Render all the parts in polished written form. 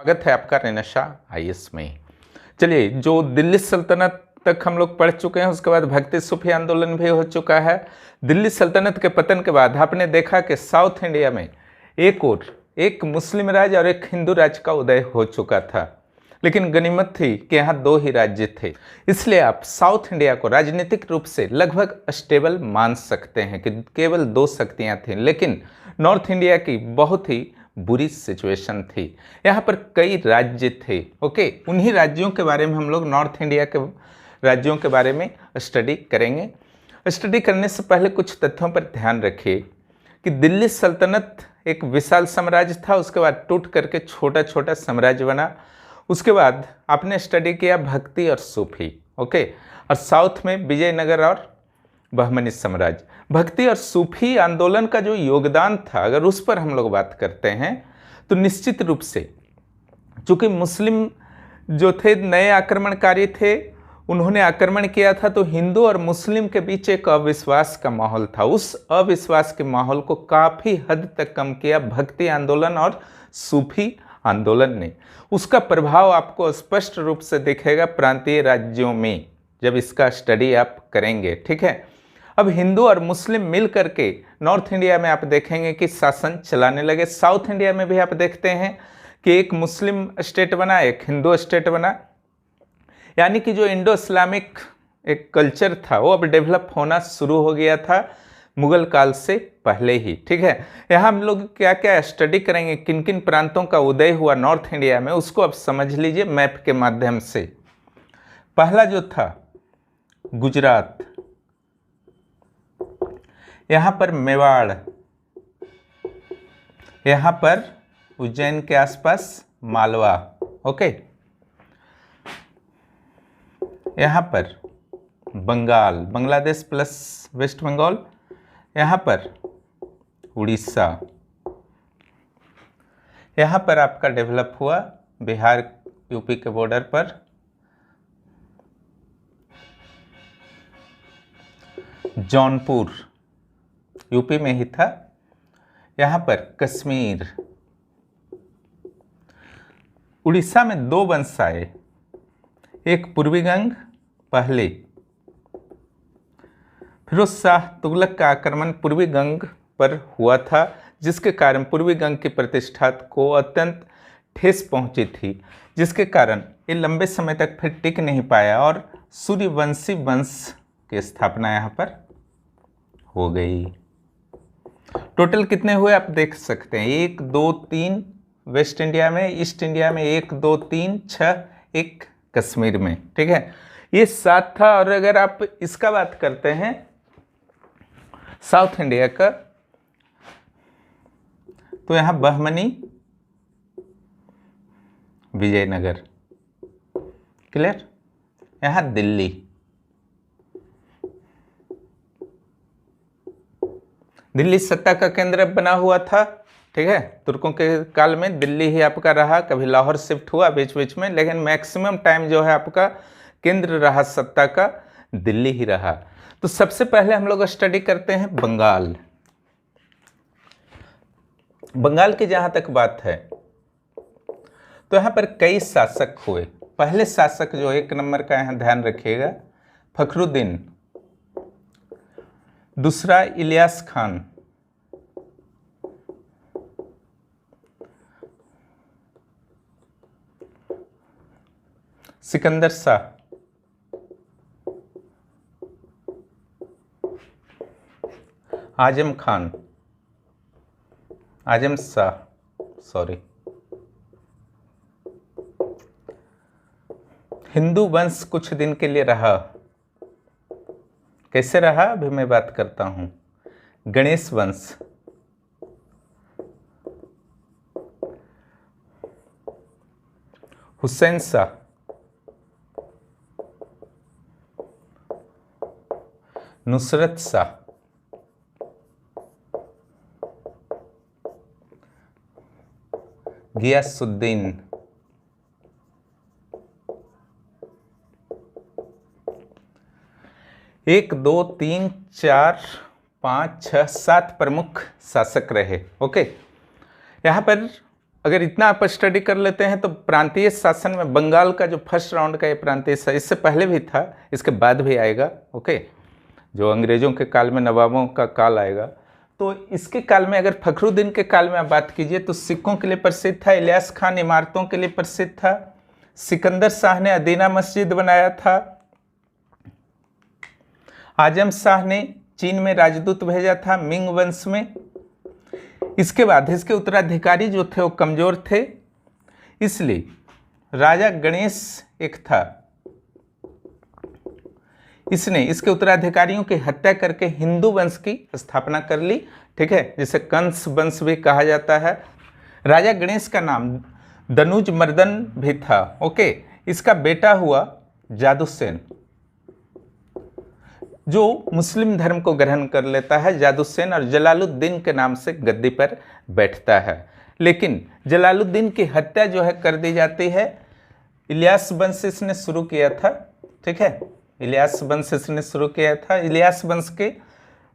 स्वागत है आपका रेनेशा आईएएस में। चलिए, जो दिल्ली सल्तनत तक हम लोग पढ़ चुके हैं, उसके बाद भक्ति सूफी आंदोलन भी हो चुका है। दिल्ली सल्तनत के पतन के बाद आपने देखा कि साउथ इंडिया में एक मुस्लिम राज्य और एक हिंदू राज्य का उदय हो चुका था, लेकिन गनीमत थी कि यहाँ दो ही राज्य थे। इसलिए आप साउथ इंडिया को राजनीतिक रूप से लगभग स्टेबल मान सकते हैं कि केवल दो शक्तियाँ थीं, लेकिन नॉर्थ इंडिया की बहुत ही बुरी सिचुएशन थी। यहाँ पर कई राज्य थे। ओके, उन्हीं राज्यों के बारे में हम लोग नॉर्थ इंडिया के राज्यों के बारे में स्टडी करेंगे। स्टडी करने से पहले कुछ तथ्यों पर ध्यान रखिए कि दिल्ली सल्तनत एक विशाल साम्राज्य था, उसके बाद टूट करके छोटा छोटा साम्राज्य बना। उसके बाद आपने स्टडी किया भक्ति और सूफी। ओके, और साउथ में विजयनगर और बहमनी साम्राज्य। भक्ति और सूफी आंदोलन का जो योगदान था, अगर उस पर हम लोग बात करते हैं तो निश्चित रूप से चूंकि मुस्लिम जो थे नए आक्रमणकारी थे, उन्होंने आक्रमण किया था, तो हिंदू और मुस्लिम के बीच एक अविश्वास का माहौल था। उस अविश्वास के माहौल को काफ़ी हद तक कम किया भक्ति आंदोलन और सूफी आंदोलन ने। उसका प्रभाव आपको स्पष्ट रूप से दिखेगा प्रांतीय राज्यों में जब इसका स्टडी आप करेंगे। ठीक है, अब हिंदू और मुस्लिम मिल करके नॉर्थ इंडिया में आप देखेंगे कि शासन चलाने लगे। साउथ इंडिया में भी आप देखते हैं कि एक मुस्लिम स्टेट बना, एक हिंदू स्टेट बना, यानी कि जो इंडो इस्लामिक एक कल्चर था वो अब डेवलप होना शुरू हो गया था मुगल काल से पहले ही। ठीक है, यहाँ हम लोग क्या क्या स्टडी करेंगे, किन किन प्रांतों का उदय हुआ नॉर्थ इंडिया में, उसको अब समझ लीजिए मैप के माध्यम से। पहला जो था गुजरात, यहाँ पर मेवाड़, यहाँ पर उज्जैन के आसपास मालवा। ओके, यहाँ पर बंगाल, बांग्लादेश प्लस वेस्ट बंगाल, यहाँ पर उड़ीसा, यहाँ पर आपका डेवलप हुआ बिहार यूपी के बॉर्डर पर जौनपुर, यूपी में ही था, यहाँ पर कश्मीर। उड़ीसा में दो वंश आए, एक पूर्वी गंग पहले, फिरोज शाह तुगलक का आक्रमण पूर्वी गंग पर हुआ था, जिसके कारण पूर्वी गंग की प्रतिष्ठा को अत्यंत ठेस पहुंची थी, जिसके कारण ये लंबे समय तक फिर टिक नहीं पाया और सूर्यवंशी वंश की स्थापना यहाँ पर हो गई। टोटल कितने हुए आप देख सकते हैं, 1 2 3 वेस्ट इंडिया में, ईस्ट इंडिया में 1 2 3 6, एक कश्मीर में। ठीक है, ये 7 था। और अगर आप इसका बात करते हैं साउथ इंडिया का, तो यहाँ बहमनी, विजयनगर, क्लियर। यहाँ दिल्ली, दिल्ली सत्ता का केंद्र बना हुआ था। ठीक है, तुर्कों के काल में दिल्ली ही आपका रहा, कभी लाहौर शिफ्ट हुआ बीच बीच में, लेकिन मैक्सिमम टाइम जो है आपका केंद्र रहा सत्ता का दिल्ली ही रहा। तो सबसे पहले हम लोग स्टडी करते हैं बंगाल। बंगाल की जहां तक बात है तो यहाँ पर कई शासक हुए। पहले शासक जो एक नंबर का यहाँ ध्यान रखिएगा, फखरुद्दीन। दूसरा इलियास खान। सिकंदर शाह। आजम खान, आजम शाह, सॉरी। हिंदू वंश कुछ दिन के लिए रहा। कैसे रहा अभी मैं बात करता हूं। गणेश वंश, हुसैन शाह, नुसरत शाह, गियासुद्दीन, 1 2 3 4 5 6 7 प्रमुख शासक रहे। ओके, यहाँ पर अगर इतना आप स्टडी कर लेते हैं तो प्रांतीय शासन में बंगाल का जो फर्स्ट राउंड का ये प्रांतीय शासन, इससे पहले भी था, इसके बाद भी आएगा, ओके, जो अंग्रेजों के काल में नवाबों का काल आएगा। तो इसके काल में अगर फखरुद्दीन के काल में आप बात कीजिए तो सिक्कों के लिए प्रसिद्ध था, इलियास खान इमारतों के लिए प्रसिद्ध था, सिकंदर शाह ने अदीना मस्जिद बनाया था, आजम शाह ने चीन में राजदूत भेजा था मिंग वंश में। इसके बाद इसके उत्तराधिकारी जो थे वो कमजोर थे, इसलिए राजा गणेश एक था, इसने इसके उत्तराधिकारियों की हत्या करके हिंदू वंश की स्थापना कर ली, ठीक है, जिसे कंस वंश भी कहा जाता है। राजा गणेश का नाम दनुज मर्दन भी था, ओके। इसका बेटा हुआ जादुसेन, जो मुस्लिम धर्म को ग्रहण कर लेता है जादुसेन, और जलालुद्दीन के नाम से गद्दी पर बैठता है। लेकिन जलालुद्दीन की हत्या जो है कर दी जाती है। इलियास वंश इसने शुरू किया था, ठीक है, इलियास वंश इसने शुरू किया था। इलियास वंश के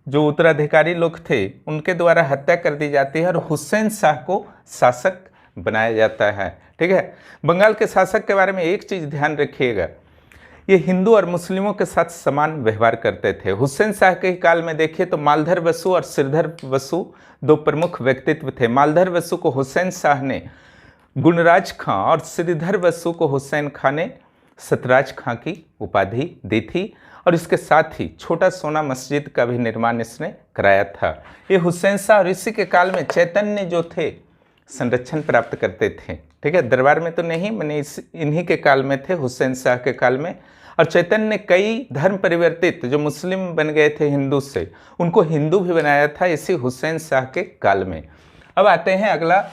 जो उत्तराधिकारी लोग थे उनके द्वारा हत्या कर दी जाती है और हुसैन शाह को शासक बनाया जाता है, ठीक है। बंगाल के शासक के बारे में एक चीज़ ध्यान रखिएगा, ये हिंदू और मुस्लिमों के साथ समान व्यवहार करते थे। हुसैन शाह के काल में देखिए तो मालधर वसु और श्रीधर वसु दो प्रमुख व्यक्तित्व थे। मालधर वसु को हुसैन शाह ने गुणराज खां और श्रीधर वसु को हुसैन खां ने सतराज खां की उपाधि दी थी, और इसके साथ ही छोटा सोना मस्जिद का भी निर्माण इसने कराया था। ये हुसैन शाह और इसी के काल में चैतन्य जो थे संरक्षण प्राप्त करते थे, ठीक है, दरबार में तो नहीं, मैंने इन्हीं के काल में थे, हुसैन शाह के काल में। और चैतन्य ने कई धर्म परिवर्तित जो मुस्लिम बन गए थे हिंदू से, उनको हिंदू भी बनाया था इसी हुसैन शाह के काल में। अब आते हैं अगला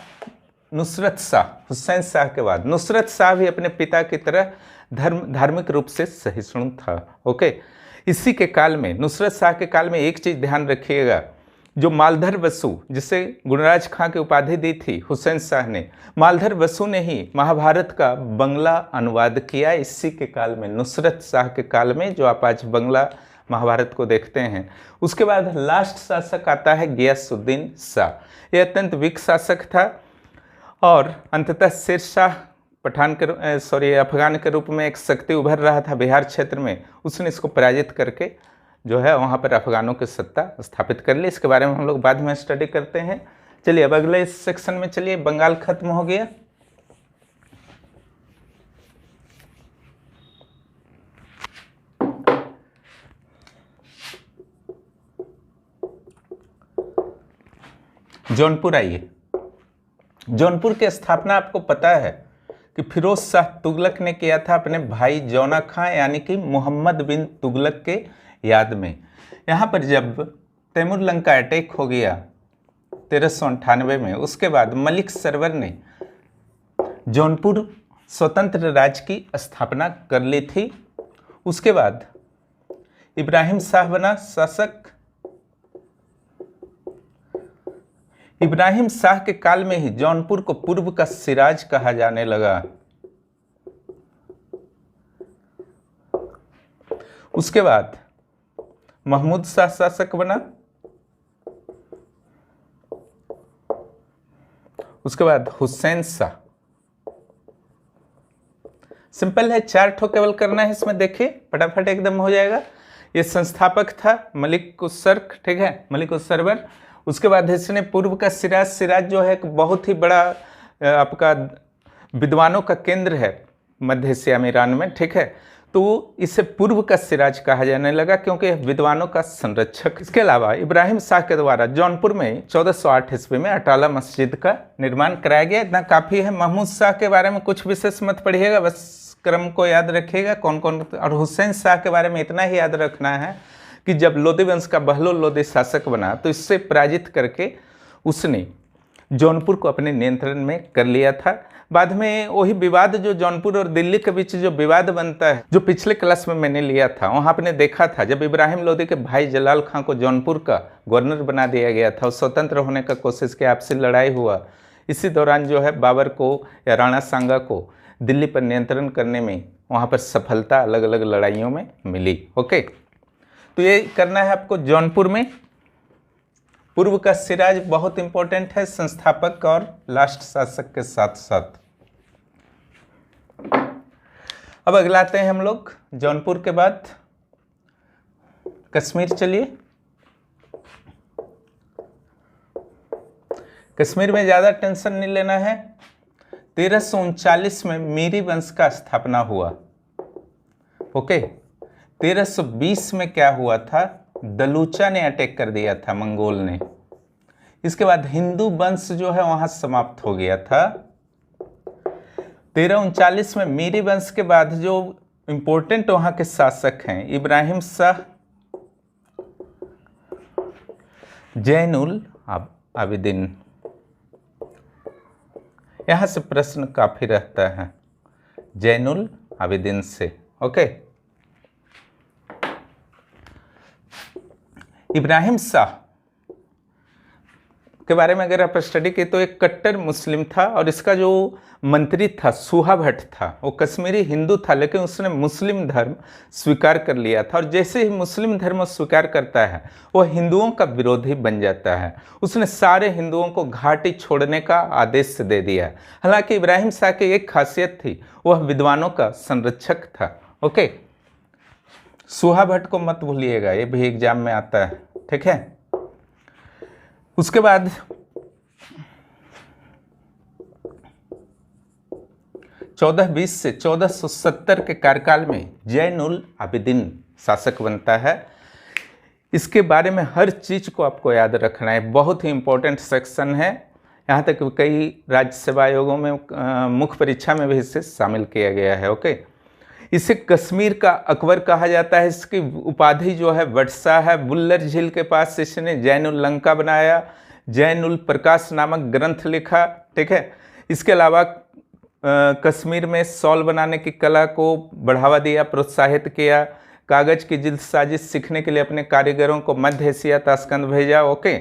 नुसरत शाह। हुसैन शाह के बाद नुसरत शाह भी अपने पिता की तरह धार्मिक रूप से सहिष्णु था, ओके। इसी के काल में, नुसरत शाह के काल में एक चीज़ ध्यान रखिएगा, जो मालधर वसु जिसे गुणराज खां की उपाधि दी थी हुसैन शाह ने, मालधर वसु ने ही महाभारत का बंगला अनुवाद किया इसी के काल में, नुसरत शाह के काल में, जो आप आज बंगला महाभारत को देखते हैं। उसके बाद लास्ट शासक आता है गियासुद्दीन शाह। यह अत्यंत वीक शासक था और अंततः शेर शाह अफगान के रूप में एक शक्ति उभर रहा था बिहार क्षेत्र में, उसने इसको पराजित करके जो है वहाँ पर अफगानों की सत्ता स्थापित कर ली। इसके बारे में हम लोग बाद में स्टडी करते हैं। चलिए अब अगले सेक्शन में चलिए। बंगाल खत्म हो गया, जौनपुर आइए। जौनपुर की स्थापना आपको पता है कि फिरोज शाह तुगलक ने किया था अपने भाई जौना खां यानी कि मोहम्मद बिन तुगलक के याद में। यहाँ पर जब तैमूर लंग का अटैक हो गया 1398 में, उसके बाद मलिक सरवर ने जौनपुर स्वतंत्र राज्य की स्थापना कर ली थी। उसके बाद इब्राहिम शाह बना शासक। इब्राहिम शाह के काल में ही जौनपुर को पूर्व का सिराज कहा जाने लगा। उसके बाद महमूद शाह शासक बना। उसके बाद हुसैन शाह। सिंपल है, 4 ठो केवल करना है इसमें, देखिए फटाफट एकदम हो जाएगा। ये संस्थापक था मलिक उसर्क, ठीक है, मलिक उसरवर। उसके बाद इसने पूर्व का सिराज, सिराज जो है एक बहुत ही बड़ा आपका विद्वानों का केंद्र है मध्य एशिया में, ईरान में, ठीक है, तो इसे पूर्व का सिराज कहा जाने लगा क्योंकि विद्वानों का संरक्षक। इसके अलावा इब्राहिम शाह के द्वारा जौनपुर में 1408 ईस्वी में अटाला मस्जिद का निर्माण कराया गया। इतना काफ़ी है। महमूद शाह के बारे में कुछ विशेष मत पढ़िएगा, बस क्रम को याद रखिएगा कौन कौन। और हुसैन शाह के बारे में इतना ही याद रखना है कि जब लोदी वंश का बहलोल लोदी शासक बना तो इससे पराजित करके उसने जौनपुर को अपने नियंत्रण में कर लिया था। बाद में वही विवाद जो जौनपुर और दिल्ली के बीच जो विवाद बनता है, जो पिछले क्लास में मैंने लिया था, वहाँ आपने देखा था जब इब्राहिम लोदी के भाई जलाल खां को जौनपुर का गवर्नर बना दिया गया था, स्वतंत्र होने का कोशिश की, आपसी लड़ाई हुआ। इसी दौरान जो है बाबर को या राणा सांगा को दिल्ली पर नियंत्रण करने में वहाँ पर सफलता अलग अलग लड़ाइयों में मिली। ओके, तो ये करना है आपको जौनपुर में। पूर्व का सिराज बहुत इंपॉर्टेंट है, संस्थापक और लास्ट शासक के साथ साथ। अब अगला आते हैं हम लोग जौनपुर के बाद कश्मीर। चलिए, कश्मीर में ज़्यादा टेंशन नहीं लेना है। 1339 में मीरी वंश का स्थापना हुआ। ओके, 1320 में क्या हुआ था, दलूचा ने अटैक कर दिया था, मंगोल ने। इसके बाद हिंदू वंश जो है वहां समाप्त हो गया था। 1339 में मीरी वंश के बाद जो इंपॉर्टेंट वहां के शासक हैं, इब्राहिम शाह, जैनुल आबिदीन। यहां से प्रश्न काफी रहता है जैनुल आबिदीन से। ओके, इब्राहिम शाह के बारे में अगर आप स्टडी की तो एक कट्टर मुस्लिम था, और इसका जो मंत्री था सूहा भट्ट था, वो कश्मीरी हिंदू था, लेकिन उसने मुस्लिम धर्म स्वीकार कर लिया था। और जैसे ही मुस्लिम धर्म स्वीकार करता है वो हिंदुओं का विरोधी बन जाता है। उसने सारे हिंदुओं को घाटी छोड़ने का आदेश दे दिया। हालांकि इब्राहिम शाह की एक खासियत थी, वह विद्वानों का संरक्षक था। ओके, सूहा भट्ट को मत भूलिएगा, ये भी एग्जाम में आता है, ठीक है। उसके बाद 1420 से 1470 के कार्यकाल में जैनुल आबिदीन शासक बनता है। इसके बारे में हर चीज को आपको याद रखना है, बहुत ही इंपॉर्टेंट सेक्शन है। यहाँ तक कई राज्य सेवा आयोगों में मुख्य परीक्षा में भी इसे शामिल किया गया है। ओके, इसे कश्मीर का अकबर कहा जाता है। इसकी उपाधि जो है वटसा है। बुल्लर झील के पास इसने जैनुल लंका बनाया, जैनुल प्रकाश नामक ग्रंथ लिखा, ठीक है। इसके अलावा कश्मीर में शॉल बनाने की कला को बढ़ावा दिया, प्रोत्साहित किया। कागज की जिल्द साजिश सीखने के लिए अपने कारीगरों को मध्य एशिया ताशकंद भेजा। ओके,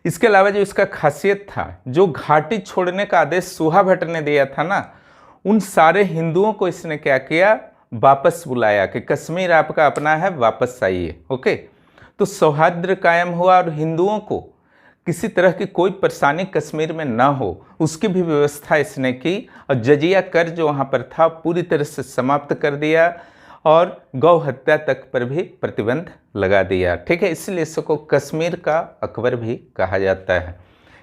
इसके अलावा जो इसका खासियत था, जो घाटी छोड़ने का आदेश सूहा भट्ट ने दिया था ना, उन सारे हिंदुओं को इसने क्या किया, वापस बुलाया कि कश्मीर आपका अपना है, वापस आइए। ओके, तो सौहार्द कायम हुआ और हिंदुओं को किसी तरह की कोई परेशानी कश्मीर में ना हो, उसकी भी व्यवस्था इसने की। और जजिया कर जो वहाँ पर था पूरी तरह से समाप्त कर दिया, और गौ हत्या तक पर भी प्रतिबंध लगा दिया, ठीक है। इसलिए इसको कश्मीर का अकबर भी कहा जाता है।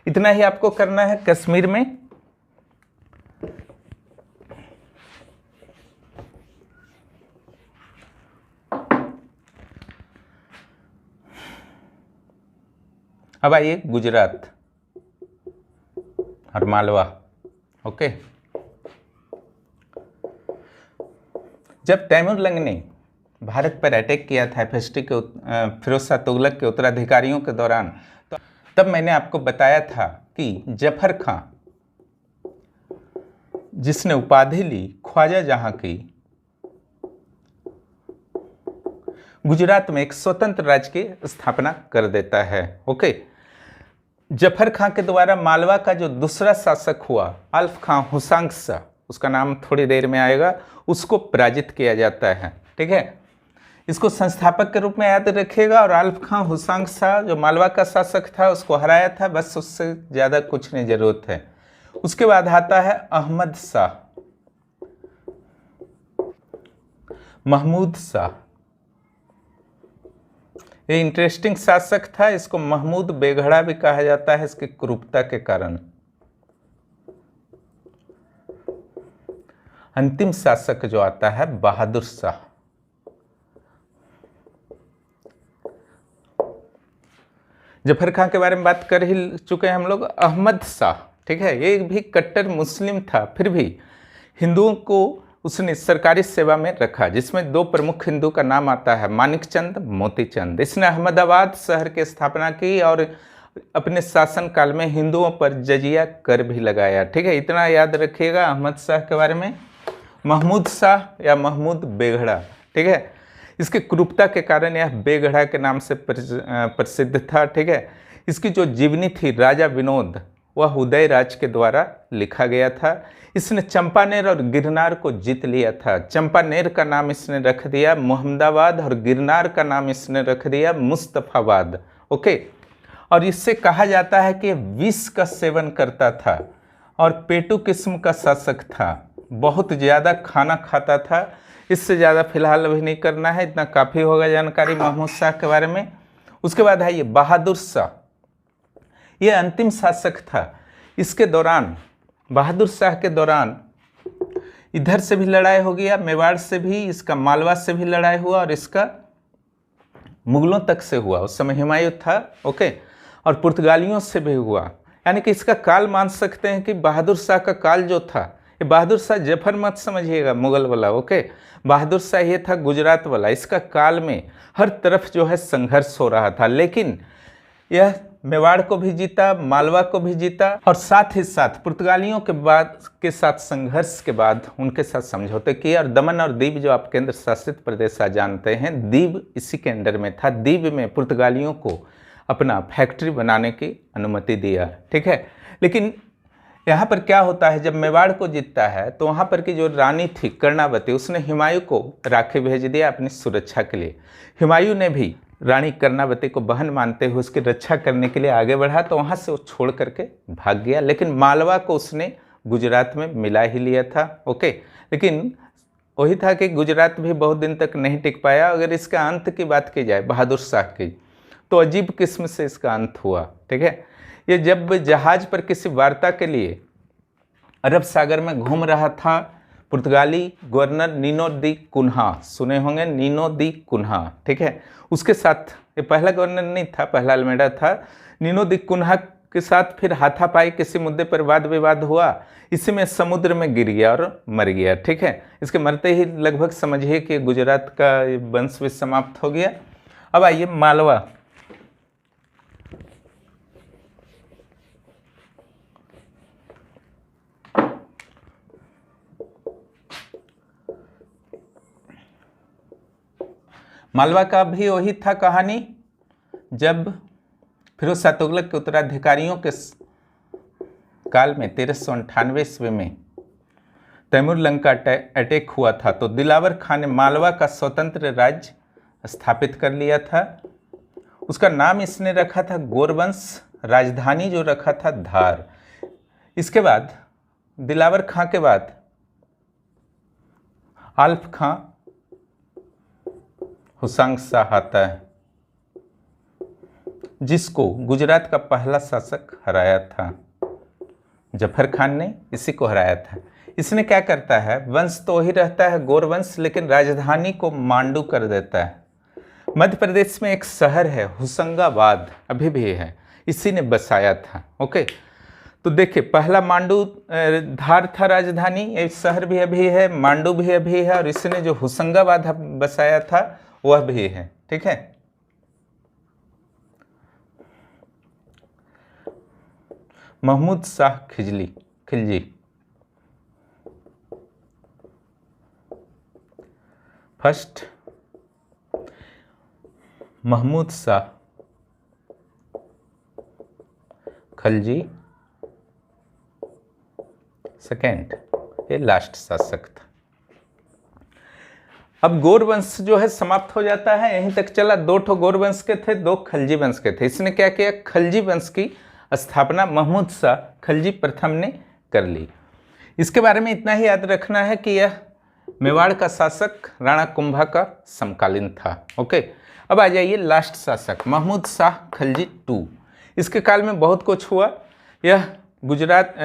इतना ही आपको करना है कश्मीर में। अब आइए गुजरात और मालवा। ओके, जब तैमूरलंग ने भारत पर अटैक किया था फिरोज शाह तुगलक के उत्तराधिकारियों के दौरान, तो तब मैंने आपको बताया था कि जफर खां, जिसने उपाधि ली ख्वाजा जहां की, गुजरात में एक स्वतंत्र राज्य की स्थापना कर देता है। ओके, जफर खां के द्वारा मालवा का जो दूसरा शासक हुआ अल्फ खां हुसांग शाह, उसका नाम थोड़ी देर में आएगा, उसको पराजित किया जाता है, ठीक है। इसको संस्थापक के रूप में याद रखिएगा। और अल्फ खां हुसांग शाह जो मालवा का शासक था उसको हराया था, बस उससे ज़्यादा कुछ नहीं जरूरत है। उसके बाद आता है अहमद शाह, महमूद शाह। ये इंटरेस्टिंग शासक था, इसको महमूद बेघड़ा भी कहा जाता है इसकी क्रूरता के कारण। अंतिम शासक जो आता है बहादुर शाह। जफर खां के बारे में बात कर ही चुके हैं हम लोग। अहमद शाह, ठीक है, ये भी कट्टर मुस्लिम था, फिर भी हिंदुओं को उसने सरकारी सेवा में रखा, जिसमें दो प्रमुख हिंदू का नाम आता है, मानिकचंद, मोतीचंद। इसने अहमदाबाद शहर की स्थापना की और अपने शासन काल में हिंदुओं पर जजिया कर भी लगाया, ठीक है। इतना याद रखिएगा अहमद शाह के बारे में। महमूद शाह या महमूद बेघड़ा, ठीक है, इसकी क्रूरता के कारण यह बेघड़ा के नाम से प्रसिद्ध था, ठीक है। इसकी जो जीवनी थी राजा विनोद, वह उदयराज के द्वारा लिखा गया था। इसने चंपानेर और गिरनार को जीत लिया था। चंपानेर का नाम इसने रख दिया मोहम्मदाबाद और गिरनार का नाम इसने रख दिया मुस्तफाबाद। ओके, और इससे कहा जाता है कि विष का सेवन करता था और पेटू किस्म का शासक था, बहुत ज़्यादा खाना खाता था। इससे ज़्यादा फिलहाल अभी नहीं करना है, इतना काफ़ी होगा जानकारी महमूद शाह के बारे में। उसके बाद है ये बहादुर शाह, ये अंतिम शासक था। इसके दौरान, बहादुर शाह के दौरान इधर से भी लड़ाई हो गया, मेवाड़ से भी, इसका मालवा से भी लड़ाई हुआ और इसका मुगलों तक से हुआ। उस समय हुमायूं था, ओके, और पुर्तगालियों से भी हुआ। यानी कि इसका काल मान सकते हैं कि बहादुर शाह का काल जो था, ये बहादुर शाह जफर मत समझिएगा मुगल वाला, ओके, बहादुर शाह ये था गुजरात वाला। इसका काल में हर तरफ जो है संघर्ष हो रहा था, लेकिन यह मेवाड़ को भी जीता, मालवा को भी जीता और साथ ही साथ पुर्तगालियों के साथ संघर्ष के बाद उनके साथ समझौते किए। और दमन और दीव जो आप केंद्र शासित प्रदेश जानते हैं, दीव इसी के अंडर में था। दीव में पुर्तगालियों को अपना फैक्ट्री बनाने की अनुमति दिया, ठीक है। लेकिन यहाँ पर क्या होता है, जब मेवाड़ को जीतता है तो वहाँ पर की जो रानी थी कर्णावती, उसने हुमायूं को राखी भेज दिया अपनी सुरक्षा के लिए। हुमायूं ने भी रानी कर्णावती को बहन मानते हुए उसकी रक्षा करने के लिए आगे बढ़ा, तो वहाँ से वो छोड़ करके भाग गया। लेकिन मालवा को उसने गुजरात में मिला ही लिया था, ओके। लेकिन वही था कि गुजरात भी बहुत दिन तक नहीं टिक पाया। अगर इसका अंत की बात की जाए बहादुर शाह की, तो अजीब किस्म से इसका अंत हुआ, ठीक है। ये जब जहाज पर किसी वार्ता के लिए अरब सागर में घूम रहा था, पुर्तगाली गवर्नर नीनो दी कुन्हा, सुने होंगे नीनो दी कुन्हा, ठीक है, उसके साथ, ये पहला गवर्नर नहीं था, पहला अल्मेडा था। नीनो दी कुन्हा के साथ फिर हाथापाई किसी मुद्दे पर वाद विवाद हुआ, इसी में समुद्र में गिर गया और मर गया, ठीक है। इसके मरते ही लगभग समझिए कि गुजरात का वंश भी समाप्त हो गया। अब आइए मालवा। मालवा का भी वही था कहानी, जब फिरोज शाह तुगलक के उत्तराधिकारियों के काल में 1398 ईस्वी में तैमूर लंका अटैक हुआ था, तो दिलावर खान ने मालवा का स्वतंत्र राज्य स्थापित कर लिया था। उसका नाम इसने रखा था गोरवंश, राजधानी जो रखा था धार। इसके बाद दिलावर खां के बाद आल्फ खां हुसांग शाह आता है, जिसको गुजरात का पहला शासक हराया था। जफर खान ने इसी को हराया था। इसने क्या करता है, वंश तो वही रहता है गोरवंश, लेकिन राजधानी को मांडू कर देता है। मध्य प्रदेश में एक शहर है होशंगाबाद, अभी भी है, इसी ने बसाया था, ओके। तो देखिए, पहला मांडू धार था राजधानी, एक शहर भी अभी है, मांडू भी अभी है, और इसने जो होशंगाबाद बसाया था वह भी है, ठीक है। महमूद शाह खिलजी फर्स्ट, महमूद शाह खिलजी सेकेंड, ये लास्ट शासक था। अब गौर वंश जो है समाप्त हो जाता है, यहीं तक चला। 2 ठो गौर वंश के थे, 2 खलजी वंश के थे। इसने क्या किया, खलजी वंश की स्थापना महमूद शाह खलजी प्रथम ने कर ली। इसके बारे में इतना ही याद रखना है कि यह मेवाड़ का शासक राणा कुंभा का समकालीन था, ओके। अब आ जाइए लास्ट शासक महमूद शाह खलजी 2। इसके काल में बहुत कुछ हुआ। यह गुजरात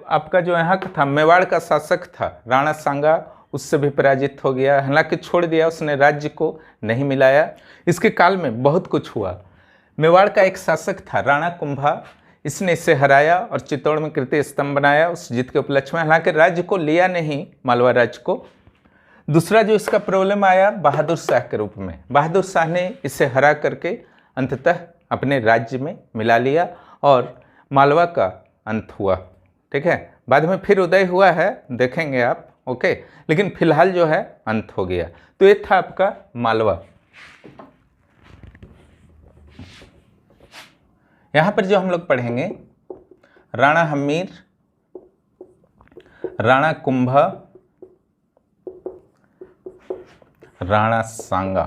आपका जो यहाँ का था मेवाड़ का शासक था राणा सांगा, उससे भी पराजित हो गया, हालांकि छोड़ दिया, उसने राज्य को नहीं मिलाया। इसके काल में बहुत कुछ हुआ। मेवाड़ का एक शासक था राणा कुंभा, इसने इसे हराया और चित्तौड़ में कीर्ति स्तंभ बनाया उस जीत के उपलक्ष्य में। हालांकि राज्य को लिया नहीं, मालवा राज्य को। दूसरा जो इसका प्रॉब्लम आया बहादुर शाह के रूप में, बहादुर शाह ने इसे हरा करके अंततः अपने राज्य में मिला लिया और मालवा का अंत हुआ, ठीक है। बाद में फिर उदय हुआ है, देखेंगे आप, ओके। लेकिन फिलहाल जो है अंत हो गया। तो ये था आपका मालवा। यहां पर जो हम लोग पढ़ेंगे राणा हमीर, राणा कुंभा, राणा सांगा,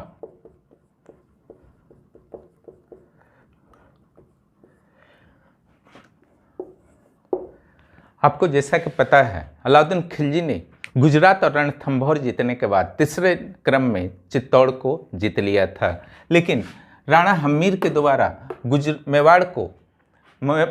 आपको जैसा कि पता है, अलाउद्दीन खिलजी ने गुजरात और रणथंभौर जीतने के बाद तीसरे क्रम में चित्तौड़ को जीत लिया था, लेकिन राणा हम्मीर के द्वारा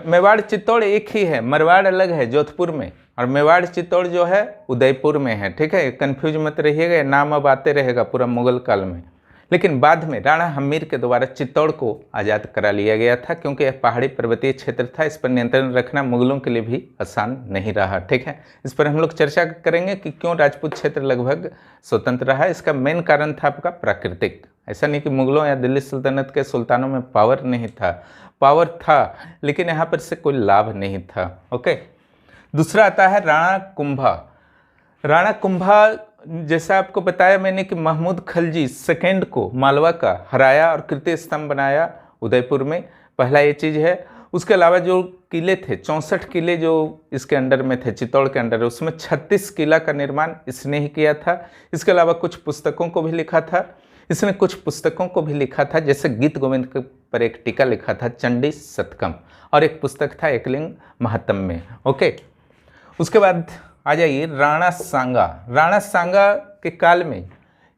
मेवाड़ चित्तौड़ एक ही है, मरवाड़ अलग है जोधपुर में, और मेवाड़ चित्तौड़ जो है उदयपुर में है। ठीक है, कंफ्यूज मत रहिएगा, नाम अब आते रहेगा पूरा मुगल काल में। लेकिन बाद में राणा हम्मीर के द्वारा चित्तौड़ को आज़ाद करा लिया गया था, क्योंकि यह पहाड़ी पर्वतीय क्षेत्र था, इस पर नियंत्रण रखना मुगलों के लिए भी आसान नहीं रहा। ठीक है, इस पर हम लोग चर्चा करेंगे कि क्यों राजपूत क्षेत्र लगभग स्वतंत्र रहा। इसका मेन कारण था आपका प्राकृतिक। ऐसा नहीं कि मुगलों या दिल्ली सल्तनत के सुल्तानों में पावर नहीं था, पावर था, लेकिन यहाँ पर से कोई लाभ नहीं था। ओके, दूसरा आता है राणा कुंभा। राणा कुंभा, जैसा आपको बताया मैंने कि महमूद खलजी सेकेंड को मालवा का हराया और कीर्ति स्तंभ बनाया उदयपुर में, पहला ये चीज़ है। उसके अलावा जो किले थे, 64 किले जो इसके अंडर में थे, चित्तौड़ के अंडर, उसमें 36 किला का निर्माण इसने ही किया था। इसके अलावा कुछ पुस्तकों को भी लिखा था इसने, कुछ पुस्तकों को भी लिखा था, जैसे गीत गोविंद पर एक टीका लिखा था चंडी शतकम, और एक पुस्तक था एकलिंग महात्म्य। ओके, उसके बाद आ जाइए राणा सांगा। राणा सांगा के काल में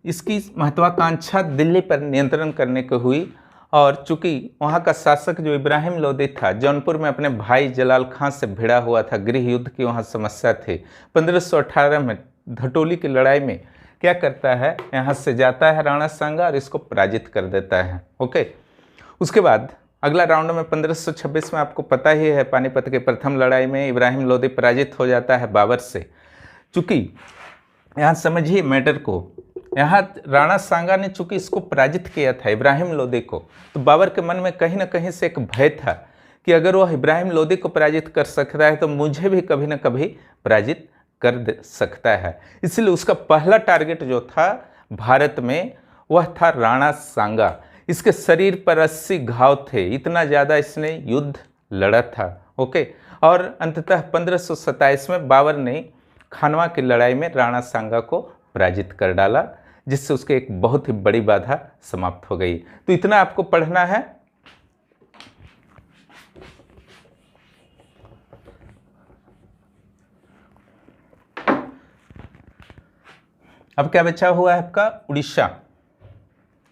इसकी महत्वाकांक्षा दिल्ली पर नियंत्रण करने की हुई, और चूंकि वहाँ का शासक जो इब्राहिम लोदी था, जौनपुर में अपने भाई जलाल खां से भिड़ा हुआ था, गृह युद्ध की वहाँ समस्या थी। 1518 में धटोली की लड़ाई में क्या करता है, यहाँ से जाता है राणा सांगा और इसको पराजित कर देता है। ओके, उसके बाद अगला राउंड में 1526 में आपको पता ही है, पानीपत के प्रथम लड़ाई में इब्राहिम लोदी पराजित हो जाता है बाबर से। चूँकि यहाँ समझिए मैटर को, यहाँ राणा सांगा ने चूँकि इसको पराजित किया था इब्राहिम लोदी को, तो बाबर के मन में कहीं ना कहीं से एक भय था कि अगर वह इब्राहिम लोदी को पराजित कर सकता है तो मुझे भी कभी ना कभी पराजित कर सकता है। इसलिए उसका पहला टारगेट जो था भारत में वह था राणा सांगा। इसके शरीर पर 80 घाव थे, इतना ज़्यादा इसने युद्ध लड़ा था। ओके, और अंततः 1527 में बाबर ने खानवा की लड़ाई में राणा सांगा को पराजित कर डाला, जिससे उसके एक बहुत ही बड़ी बाधा समाप्त हो गई। तो इतना आपको पढ़ना है। अब क्या बचा हुआ है आपका, उड़ीसा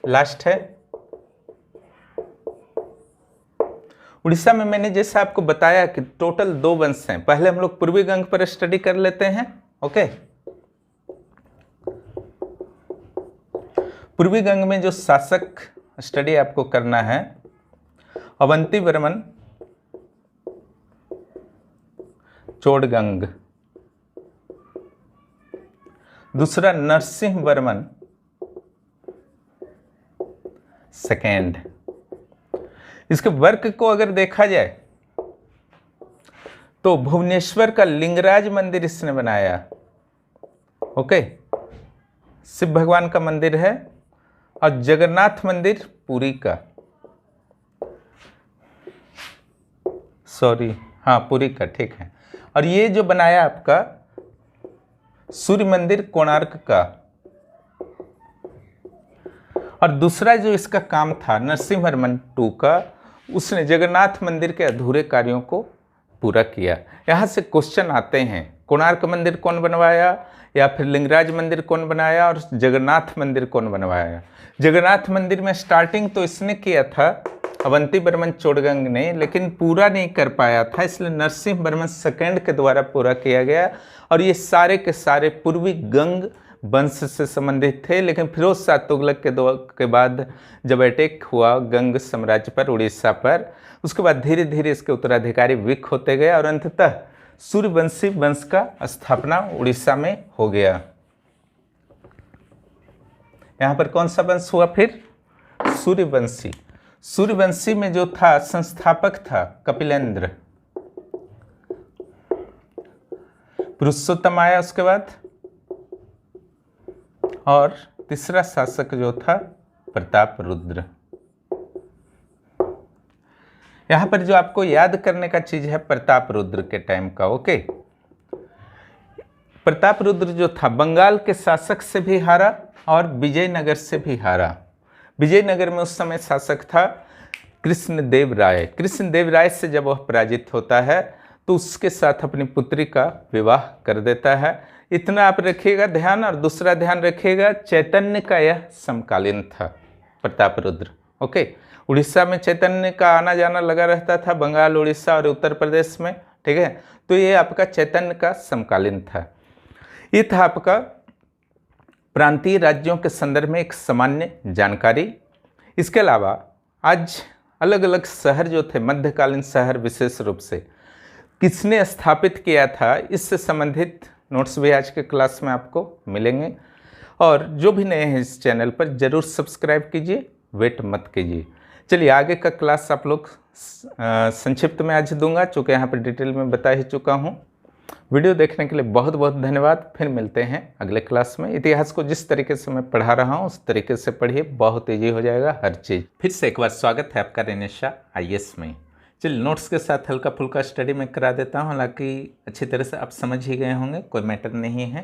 लास्ट है। उड़ीसा में मैंने जैसा आपको बताया कि टोटल 2 वंश हैं। पहले हम लोग पूर्वी गंग पर स्टडी कर लेते हैं। ओके, पूर्वी गंग में जो शासक स्टडी आपको करना है, अवंती वर्मन चोड़गंग, दूसरा नरसिंह वर्मन सेकेंड। इसके वर्क को अगर देखा जाए तो भुवनेश्वर का लिंगराज मंदिर इसने बनाया। ओके, शिव भगवान का मंदिर है, और जगन्नाथ मंदिर पुरी का, सॉरी हाँ पुरी का, ठीक है। और ये जो बनाया आपका सूर्य मंदिर कोणार्क का। और दूसरा जो इसका काम था नरसिंहवर्मन II का, उसने जगन्नाथ मंदिर के अधूरे कार्यों को पूरा किया। यहाँ से क्वेश्चन आते हैं, कोणार्क मंदिर कौन बनवाया, या फिर लिंगराज मंदिर कौन बनाया, और जगन्नाथ मंदिर कौन बनवाया। जगन्नाथ मंदिर में स्टार्टिंग तो इसने किया था अवंती वर्मन चोड़गंग ने, लेकिन पूरा नहीं कर पाया था, इसलिए नरसिंह वर्मन सेकेंड के द्वारा पूरा किया गया। और ये सारे के सारे पूर्वी गंग वंश से संबंधित थे। लेकिन फिरोज शाह तुगलक के बाद जब अटैक हुआ गंग साम्राज्य पर, उड़ीसा पर, उसके बाद धीरे धीरे इसके उत्तराधिकारी वीक होते गए, और अंततः सूर्यवंशी वंश का स्थापना उड़ीसा में हो गया। यहाँ पर कौन सा वंश हुआ फिर, सूर्यवंशी। सूर्यवंशी में जो था संस्थापक था कपिलेंद्र, पुरुषोत्तम आया उसके बाद, और तीसरा शासक जो था प्रताप रुद्र। यहां पर जो आपको याद करने का चीज है प्रताप रुद्र के टाइम का। ओके, प्रताप रुद्र जो था बंगाल के शासक से भी हारा और विजयनगर से भी हारा। विजयनगर में उस समय शासक था कृष्णदेव राय। कृष्णदेव राय से जब वह पराजित होता है तो उसके साथ अपनी पुत्री का विवाह कर देता है। इतना आप रखिएगा ध्यान। और दूसरा ध्यान रखिएगा, चैतन्य का यह समकालीन था, प्रतापरुद्र। ओके, उड़ीसा में चैतन्य का आना जाना लगा रहता था, बंगाल, उड़ीसा और उत्तर प्रदेश में। ठीक है, तो ये आपका चैतन्य का समकालीन था। ये था आपका प्रांतीय राज्यों के संदर्भ में एक सामान्य जानकारी। इसके अलावा आज अलग अलग शहर जो थे, मध्यकालीन शहर विशेष रूप से किसने स्थापित किया था, इससे संबंधित नोट्स भी आज के क्लास में आपको मिलेंगे। और जो भी नए हैं इस चैनल पर जरूर सब्सक्राइब कीजिए, वेट मत कीजिए। चलिए आगे का क्लास आप लोग संक्षिप्त में आज दूंगा, चूँकि यहाँ पर डिटेल में बता ही चुका हूँ। वीडियो देखने के लिए बहुत बहुत धन्यवाद। फिर मिलते हैं अगले क्लास में। इतिहास को जिस तरीके से मैं पढ़ा रहा हूँ उस तरीके से पढ़िए, बहुत ईजी हो जाएगा हर चीज़। फिर से एक बार स्वागत है आपका रेनेशा IAS में। चलिए नोट्स के साथ हल्का फुल्का स्टडी में करा देता हूँ, हालांकि अच्छी तरह से आप समझ ही गए होंगे, कोई मैटर नहीं है।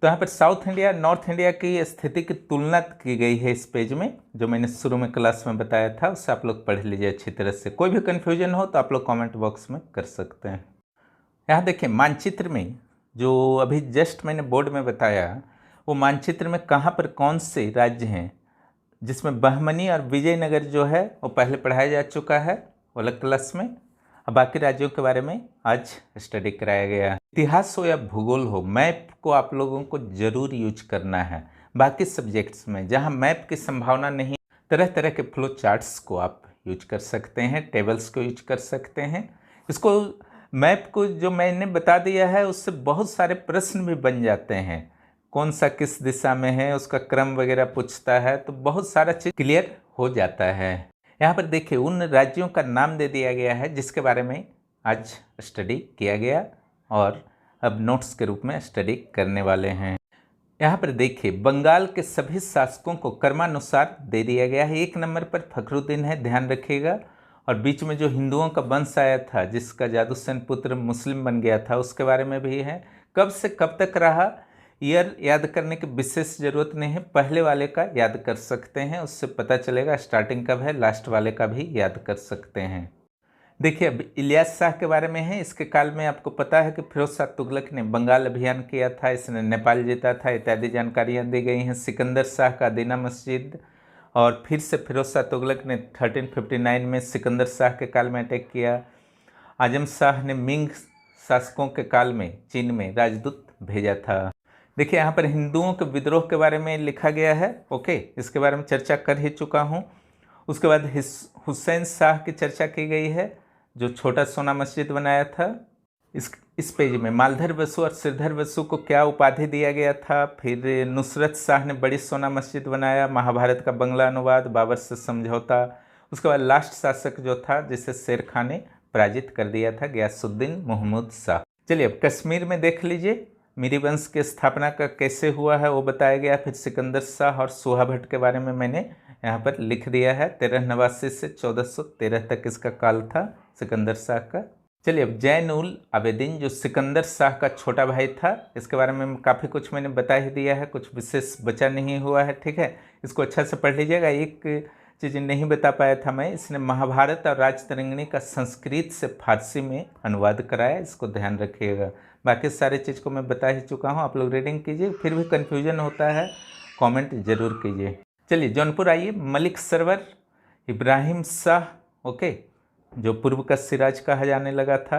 तो यहाँ पर साउथ इंडिया नॉर्थ इंडिया की स्थिति की तुलना की गई है इस पेज में, जो मैंने शुरू में क्लास में बताया था, उससे आप लोग पढ़ लीजिए अच्छी तरह से। कोई भी कन्फ्यूजन हो तो आप लोग कमेंट बॉक्स में कर सकते हैं। यहाँ देखिए मानचित्र में जो अभी जस्ट मैंने बोर्ड में बताया, वो मानचित्र में कहाँ पर कौन से राज्य हैं, जिसमें बहमनी और विजयनगर जो है वो पहले पढ़ाया जा चुका है अलग क्लास में। अब बाकी राज्यों के बारे में आज स्टडी कराया गया है। इतिहास हो या भूगोल हो, मैप को आप लोगों को जरूर यूज करना है। बाकी सब्जेक्ट्स में जहाँ मैप की संभावना नहीं, तरह तरह के फ्लो चार्ट्स को आप यूज कर सकते हैं, टेबल्स को यूज कर सकते हैं। इसको मैप को जो मैंने बता दिया है उससे बहुत सारे प्रश्न भी बन जाते हैं, कौन सा किस दिशा में है, उसका क्रम वगैरह पूछता है, तो बहुत सारा चीज़ क्लियर हो जाता है। यहाँ पर देखिए उन राज्यों का नाम दे दिया गया है जिसके बारे में आज स्टडी किया गया और अब नोट्स के रूप में स्टडी करने वाले हैं। यहाँ पर देखिए बंगाल के सभी शासकों को क्रमानुसार दे दिया गया है। 1 नंबर पर फखरुद्दीन है, ध्यान रखिएगा। और बीच में जो हिंदुओं का वंश आया था, जिसका जादूसेन पुत्र मुस्लिम बन गया था, उसके बारे में भी है। कब से कब तक रहा, ईयर याद करने की विशेष ज़रूरत नहीं है, पहले वाले का याद कर सकते हैं, उससे पता चलेगा स्टार्टिंग कब है, लास्ट वाले का भी याद कर सकते हैं। देखिए अब इलियास शाह के बारे में है। इसके काल में आपको पता है कि फिरोज शाह तुगलक ने बंगाल अभियान किया था, इसने नेपाल जीता था, इत्यादि जानकारियाँ दी गई हैं। सिकंदर शाह का दीना मस्जिद, और फिर से फिरोज शाह तुगलक ने 1359 में सिकंदर शाह के काल में अटैक किया। आजम शाह ने मिंग शासकों के काल में चीन में राजदूत भेजा था। देखिए यहाँ पर हिंदुओं के विद्रोह के बारे में लिखा गया है। ओके, इसके बारे में चर्चा कर ही चुका हूँ। उसके बाद हुसैन शाह की चर्चा की गई है, जो छोटा सोना मस्जिद बनाया था। इस पेज में मालधर बसु और श्रीधर बसु को क्या उपाधि दिया गया था। फिर नुसरत शाह ने बड़ी सोना मस्जिद बनाया। महाभारत का बंगला अनुवाद, बाबर से समझौता। उसके बाद लास्ट शासक जो था जिसे शेर खान ने पराजित कर दिया था, गयासुद्दीन महमूद शाह। चलिए अब कश्मीर में देख लीजिए, मिरी वंश की स्थापना का कैसे हुआ है वो बताया गया। फिर सिकंदर शाह और सुहा भट्ट के बारे में मैंने यहाँ पर लिख दिया है। 1389 से 1413 तक इसका काल था सिकंदर शाह का। चलिए अब जैन उल आबेदीन जो सिकंदर शाह का छोटा भाई था, इसके बारे में काफ़ी कुछ मैंने बता ही दिया है, कुछ विशेष बचा नहीं हुआ है। ठीक है, इसको अच्छा से पढ़ लीजिएगा। एक चीज़ नहीं बता पाया था मैं, इसने महाभारत और राजतरंगिणी का संस्कृत से फारसी में अनुवाद कराया, इसको ध्यान रखिएगा। बाकी सारी चीज़ को मैं बता ही चुका हूँ, आप लोग रीडिंग कीजिए। फिर भी कन्फ्यूजन होता है कमेंट जरूर कीजिए। चलिए जौनपुर आइए, मलिक सरवर इब्राहिम शाह, ओके, जो पूर्व का सिराज कहा जाने लगा था।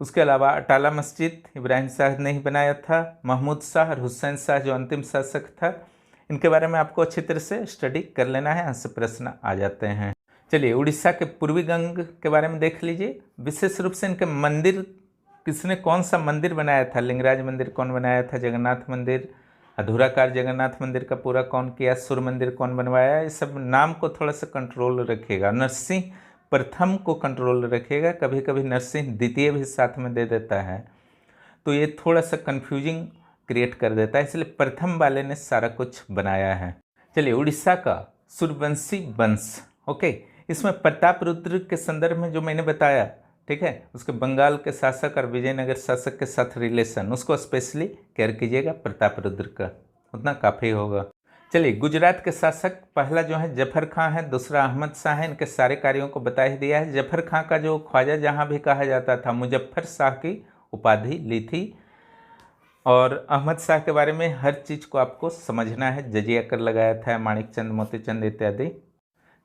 उसके अलावा अटाला मस्जिद इब्राहिम शाह ने ही बनाया था। महमूद शाह और हुसैन शाह जो अंतिम शासक था, इनके बारे में आपको अच्छी तरह से स्टडी कर लेना है, यहाँ से प्रश्न आ जाते हैं। चलिए उड़ीसा के पूर्वी गंग के बारे में देख लीजिए। विशेष रूप से इनके मंदिर, किसने कौन सा मंदिर बनाया था, लिंगराज मंदिर कौन बनाया था, जगन्नाथ मंदिर, अधूराकार जगन्नाथ मंदिर का पूरा कौन किया, सूर्य मंदिर कौन बनवाया, ये सब नाम को थोड़ा सा कंट्रोल रखिएगा। नरसिंह प्रथम को कंट्रोल रखिएगा, कभी कभी नरसिंह द्वितीय भी साथ में दे देता है, तो ये थोड़ा सा कन्फ्यूजिंग क्रिएट कर देता है, इसलिए प्रथम वाले ने सारा कुछ बनाया है। चलिए उड़ीसा का सूर्यवंशी वंश, ओके, इसमें प्रतापरुद्र के संदर्भ में जो मैंने बताया, ठीक है, उसके बंगाल के शासक और विजयनगर शासक के साथ रिलेशन, उसको स्पेशली केयर कीजिएगा प्रतापरुद्र का, उतना काफ़ी होगा। चलिए, गुजरात के शासक पहला जो है जफर खां है, दूसरा अहमद शाह है। इनके सारे कार्यों को बता ही दिया है। जफर खां का जो ख्वाजा जहां भी कहा जाता था, मुजफ्फर शाह की उपाधि ली थी। और अहमद शाह के बारे में हर चीज़ को आपको समझना है, जजिया कर लगाया था, माणिक चंद, मोतीचंद इत्यादि।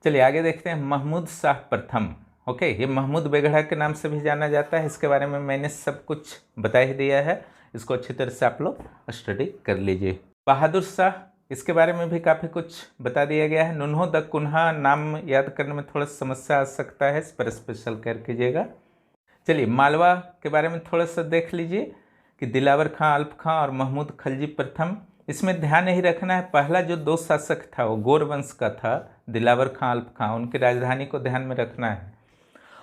चलिए आगे देखते हैं महमूद शाह प्रथम। ओके, ये महमूद बेगड़ा के नाम से भी जाना जाता है। इसके बारे में मैंने सब कुछ बता ही दिया है, इसको अच्छी तरह से आप लोग स्टडी कर लीजिए। बहादुर शाह, इसके बारे में भी काफ़ी कुछ बता दिया गया है। नुन्हो द कुन्हा नाम याद करने में थोड़ा समस्या आ सकता है, इस पर स्पेशल केयर कीजिएगा। चलिए, मालवा के बारे में थोड़ा सा देख लीजिए कि दिलावर खां, अल्प खां और महमूद खलजी प्रथम। इसमें ध्यान नहीं रखना है, पहला जो 2 शासक था वो गौर वंश का था, दिलावर खां, अल्प खां, उनकी राजधानी को ध्यान में रखना है।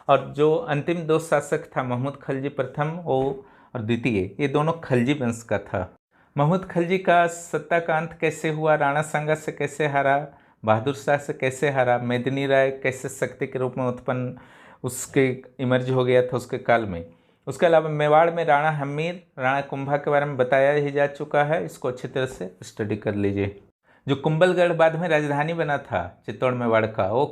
और जो अंतिम 2 शासक था, महमूद खलजी प्रथम वो और द्वितीय, ये दोनों खलजी वंश का था। महमूद खलजी का सत्ता का अंत कैसे हुआ, राणा सांगा से कैसे हारा, बहादुर शाह से कैसे हारा, मेदिनी राय कैसे शक्ति के रूप में उत्पन्न उसके इमर्ज हो गया था उसके काल में। उसके अलावा मेवाड़ में राणा हमीर, राणा कुंभा के बारे में बताया ही जा चुका है, इसको अच्छी तरह से स्टडी कर लीजिए। जो कुंभलगढ़ बाद में राजधानी बना था चित्तौड़ मेवाड़ का, वो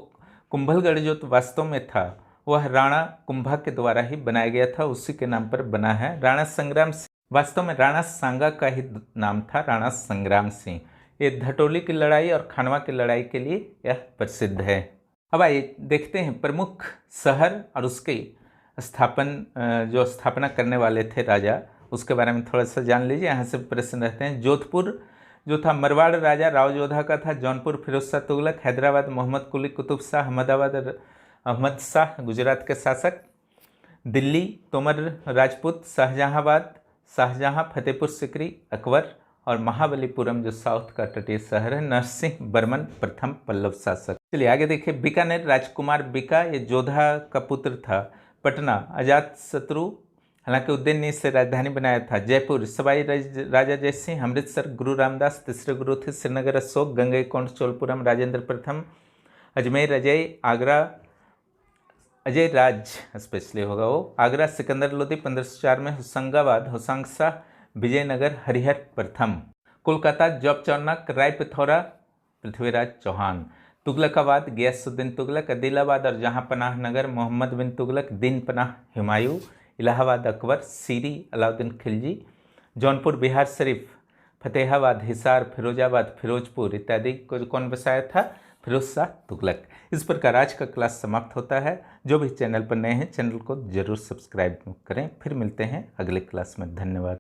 कुंभलगढ़ जो वास्तव में था वह राणा कुंभा के द्वारा ही बनाया गया था, उसी के नाम पर बना है। राणा संग्राम सिंह वास्तव में राणा सांगा का ही नाम था, राणा संग्राम सिंह। ये धटोली की लड़ाई और खानवा की लड़ाई के लिए यह प्रसिद्ध है। अब आइए देखते हैं प्रमुख शहर और उसके जो स्थापना करने वाले थे राजा, उसके बारे में थोड़ा सा जान लीजिए। यहाँ से प्रश्न रहते हैं। जोधपुर जो था मरवाड़ राजा राव जोधा का था। जौनपुर फिरोज शाह तुगलक। हैदराबाद मोहम्मद कुली कुतुब शाह। अहमदाबाद अहमद शाह गुजरात के शासक। दिल्ली तोमर राजपूत। शाहजहां फतेहपुर सिकरी अकबर। और महाबलीपुरम जो साउथ का तटीय शहर है, नरसिंह बर्मन प्रथम पल्लव शासक। चलिए आगे देखिए। बीकानेर राजकुमार बीका, ये जोधा का पुत्र था। पटना अजात शत्रु, हालांकि उद्दीन ने इसे राजधानी बनाया था। जयपुर सवाई राजा जय सिंह। अमृतसर गुरु रामदास तीसरे गुरु थे। श्रीनगर अशोक। गंगईकोंड चोलपुरम राजेंद्र प्रथम। अजमेर अजय। आगरा अजय राज स्पेशली होगा वो। आगरा सिकंदर लोदी 1504 में। होशंगाबाद होशंग शाह। विजयनगर हरिहर प्रथम। कोलकाता जॉब चौनक। राय पिथौरा पृथ्वीराज चौहान। तुगलकाबाद गयासुद्दीन तुगलक। आदिलाबाद और जहांपनाह नगर मोहम्मद बिन तुगलक। दीन पनाह हुमायूं। इलाहाबाद अकबर। सीरी अलाउद्दीन खिलजी। जौनपुर बिहार शरीफ। फतेहाबाद हिसार फिरोजाबाद फिरोजपुर इत्यादि को कौन बसाया था, फिरोज शाह तुगलक। इस प्रकार आज का क्लास समाप्त होता है। जो भी चैनल पर नए हैं चैनल को जरूर सब्सक्राइब करें। फिर मिलते हैं अगले क्लास में। धन्यवाद।